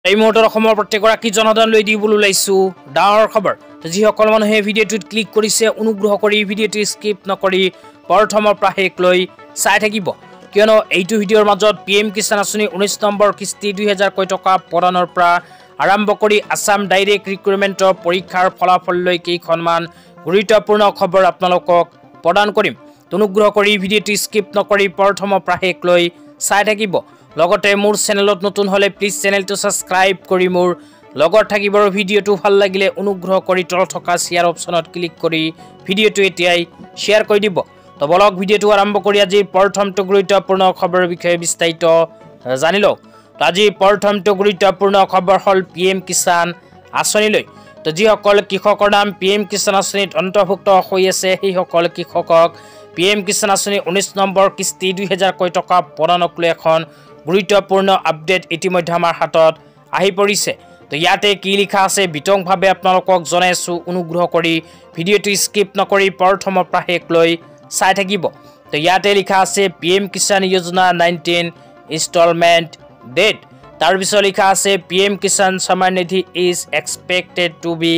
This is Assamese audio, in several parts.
এই মুহূৰ্তত অসমৰ প্ৰত্যেকগৰাকী জনসাধাৰণ লৈ দিবলৈ ওলাইছো ডাঙৰ খবৰ। যিসকল মানুহে ভিডিঅ'টোত ক্লিক কৰিছে অনুগ্ৰহ কৰি ভিডিঅ'টো স্কিপ নকৰি প্ৰথমৰ পৰা শেষলৈ চাই থাকিব, কিয়নো এইটো ভিডিঅ'ৰ মাজত PM কিষাণ আঁচনি 19 নম্বৰ কিস্তি 2000 টকা প্ৰদানৰ পৰা আৰম্ভ কৰি আসাম ডাইৰেক্ট ৰিক্ৰুটমেণ্টৰ পৰীক্ষাৰ ফলাফললৈ কেইখনমান গুৰুত্বপূৰ্ণ খবৰ আপোনালোকক প্ৰদান কৰিম। অনুগ্ৰহ কৰি ভিডিঅ'টো স্কিপ নকৰি প্ৰথমৰ পৰা শেষলৈ চাই থাকিব। লগতে মোৰ চেনেলত নতুন হলে প্লিজ চেনেলটো সাবস্ক্ৰাইব কৰি মোৰ লগত থাকিব। ভিডিঅ'টো ভাল লাগিলে অনুগ্ৰহ কৰি তলত থকা শেয়াৰ অপচনত ক্লিক কৰি ভিডিঅ'টো এতিয়াই শেয়াৰ কৰি দিব। তো বলক ভিডিঅ'টো আৰম্ভ কৰি আজি প্ৰথমটো গুৰুত্বপূৰ্ণ খবৰৰ বিষয়ে বিস্তাৰিত জানি লওঁ। আজি প্ৰথমটো গুৰুত্বপূৰ্ণ খবৰ হ'ল PM কিষাণ আঁচনিলৈ। তো যিসকল কৃষকৰ নাম PM কিষাণ আঁচনিত অন্তৰ্ভুক্ত হৈ আছে সেইসকল কৃষকক PM কিষাণ আঁচনি 19 নম্বৰ কিস্তি 2000 টকা প্ৰদানক লৈ এখন গুৰুত্বপূৰ্ণ আপডেট ইতিমধ্যে আমাৰ হাতত আহি পৰিছে। তো ইয়াতে কি লিখা আছে বিতংভাৱে আপোনালোকক জনাইছো, অনুগ্ৰহ কৰি ভিডিঅ'টো স্কিপ নকৰি প্ৰথমৰ পৰা শেষলৈ চাই থাকিব। তো ইয়াতে লিখা আছে PM Kisan Yojana 19 instalment date. তাৰপিছত লিখা আছে PM Kisan Samman Nidhi is expected to be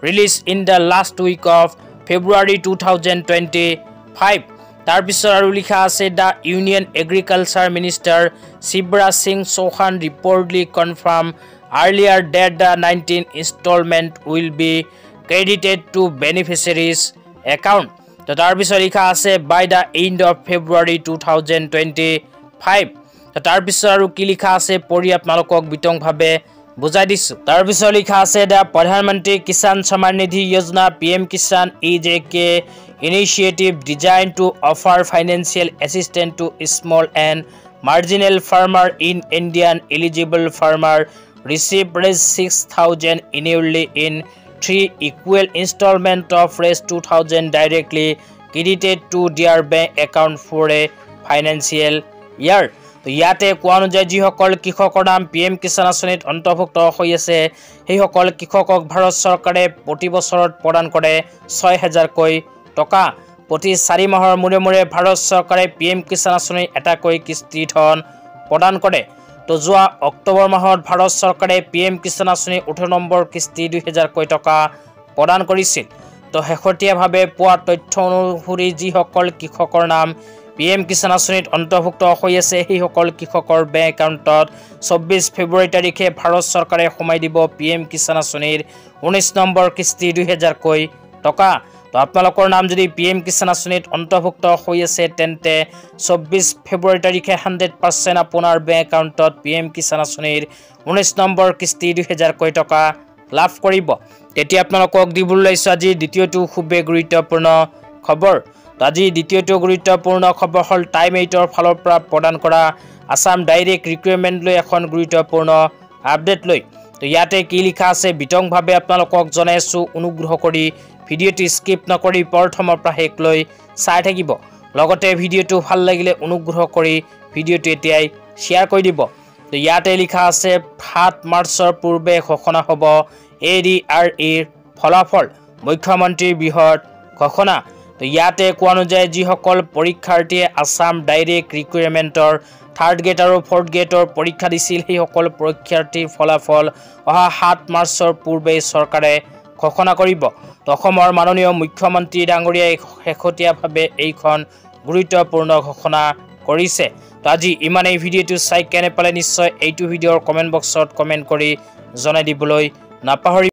release in the last week of February 2025। তাৰপিছত আৰু লিখা আছে the union agriculture minister Shivraj Singh Chouhan reportedly confirm earlier that the 19 installment will be credited to beneficiaries account. তো তাৰপিছত লিখা আছে by the end of February 2025। তো তাৰপিছত আৰু কি লিখা আছে পঢ়ি আপোনালোকক বিতংভাৱে বুজাই দিছো। তাৰপিছত লিখা আছে দ্য প্ৰধানমন্ত্ৰী কিষাণ সন্মান নিধি যোজনা PM Kisan is a initiative designed to offer financial assistance to small and marginal farmer in Indian eligible farmer receive Rs 6,000 annually in 3 equal installment of Rs 2,000 directly credited to their bank account for a financial year. তো ইয়াতে কোৱা অনুযায়ী যিসকল কৃষকৰ নাম PM কিষাণ আঁচনিত অন্তৰ্ভুক্ত হৈ আছে সেইসকল কৃষকক ভাৰত চৰকাৰে প্ৰতি বছৰত প্ৰদান কৰে 6,000 টকা। প্ৰতি 4 মাহৰ মূৰে মূৰে ভাৰত চৰকাৰে PM কিষাণ আঁচনি এটাকৈ কিস্তি ধন প্ৰদান কৰে। তো যোৱা অক্টোবৰ মাহত ভাৰত চৰকাৰে PM কিষাণ আঁচনি 18 নম্বৰ কিস্তি 2000 টকা প্ৰদান কৰিছিল। তো শেহতীয়াভাৱে পোৱা তথ্য অনুসৰি যিসকল কৃষকৰ নাম PM কিষাণ আঁচনিত অন্তৰ্ভুক্ত হৈ আছে সেইসকল কৃষকৰ বেংক একাউণ্টত 24 ফেব্ৰুৱাৰী তাৰিখে ভাৰত চৰকাৰে সোমাই দিব PM কিষাণ আঁচনিৰ 19 নম্বৰ কিস্তি 2000 টকা। তো আপোনালোকৰ নাম যদি PM কিষাণ আঁচনিত অন্তৰ্ভুক্ত হৈ আছে তেন্তে 24 ফেব্ৰুৱাৰী তাৰিখে 100% আপোনাৰ বেংক একাউণ্টত PM কিষাণ আঁচনিৰ 19 নম্বৰ কিস্তি 2000 টকা লাভ কৰিব। তেতিয়া আপোনালোকক দিবলৈ ওলাইছো আজি দ্বিতীয়টো খুবেই গুৰুত্বপূৰ্ণ খবৰ। তো আজি দ্বিতীয়টো গুৰুত্বপূৰ্ণ খবৰ হ'ল টাইম 8ৰ ফালৰ পৰা প্ৰদান কৰা আসাম ডাইৰেক্ট ৰিক্ৰুটমেণ্ট লৈ এখন গুৰুত্বপূৰ্ণ আপডেট লৈ। তো ইয়াতে কি লিখা আছে বিতংভাৱে আপোনালোকক জনাইছো, অনুগ্ৰহ কৰি ভিডিঅ'টো স্কিপ নকৰি প্ৰথমৰ পৰা শেষলৈ চাই থাকিব। লগতে ভিডিঅ'টো ভাল লাগিলে অনুগ্ৰহ কৰি ভিডিঅ'টো এতিয়াই শ্বেয়াৰ কৰি দিব। তো ইয়াতে লিখা আছে 7 মাৰ্চৰ পূৰ্বে ঘোষণা হ'ব ADREৰ ফলাফল, মুখ্যমন্ত্ৰীৰ বৃহৎ ঘোষণা। তো ইয়াতে কোৱা অনুযায়ী যিসকল পৰীক্ষাৰ্থীয়ে আসাম ডাইৰেক্ট ৰিক্ৰুটমেণ্টৰ 3rd গ্ৰেড আৰু 4th গ্ৰেডৰ পৰীক্ষা দিছিল সেইসকল পৰীক্ষাৰ্থীৰ ফলাফল অহা 7 মাৰ্চৰ পূৰ্বে চৰকাৰে ঘোষণা কৰিব। তো অসমৰ মাননীয় মুখ্যমন্ত্ৰী ডাঙৰীয়াই শেহতীয়াভাৱে এইখন গুৰুত্বপূৰ্ণ ঘোষণা কৰিছে। তো আজি ইমানেই। ভিডিঅ'টো চাই কেনে পালে নিশ্চয় এইটো ভিডিঅ'ৰ কমেণ্ট বক্সত কমেণ্ট কৰি জনাই দিবলৈ নাপাহৰিব।